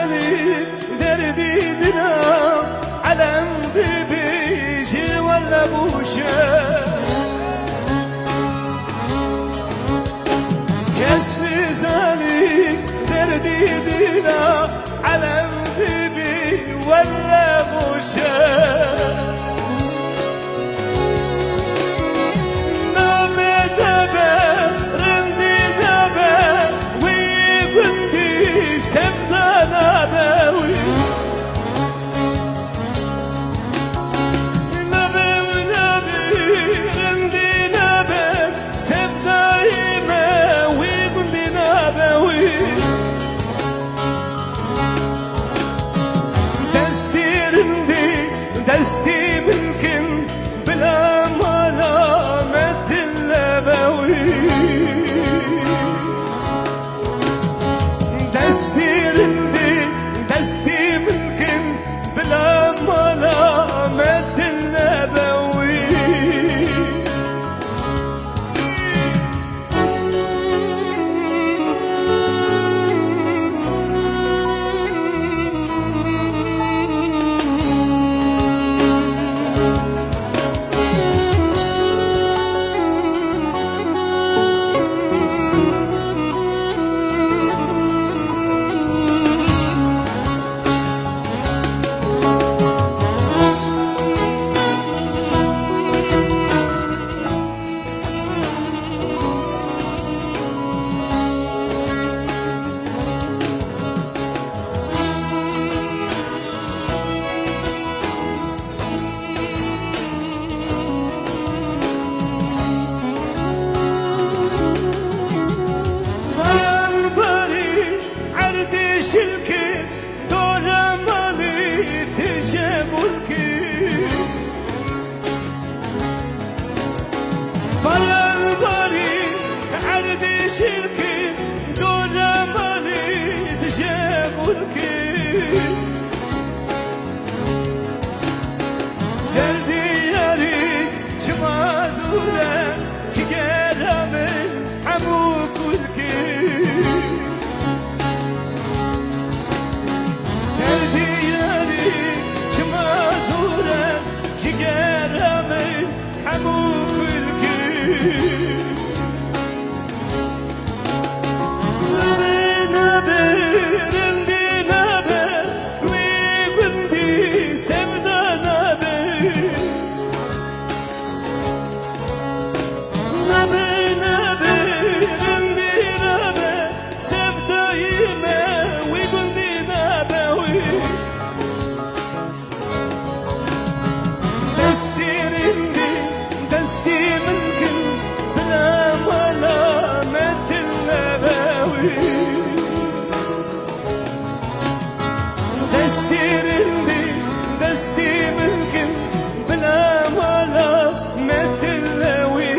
زالي دردي دنا على مذبيجي ولا بوشا كسف زالي دردي دنا على مذبي ولا بوشا دستي ممكن بلا ملامة اللبوي دستي رندي دستي ممكن بلا ملامة اللبوي شلكي دورة مالي تجابلكي بلا الباري عردي شلكي دورة مالي تجابلكي دردي ياري شمازولا تجارة من حموك ولكي حبوب الكيل نبي نبي رندي نبي ويقندي سبدا نبي نبي نبي رندي نبي سبدا يما ويقندي نبي دستي رندي دستي ممكن بلا ملامة اللباوي دستي رندي دستي ممكن بلا ملامة اللباوي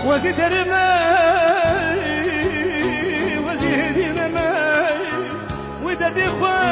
وزيد رماي وزيد رماي ودادي خوان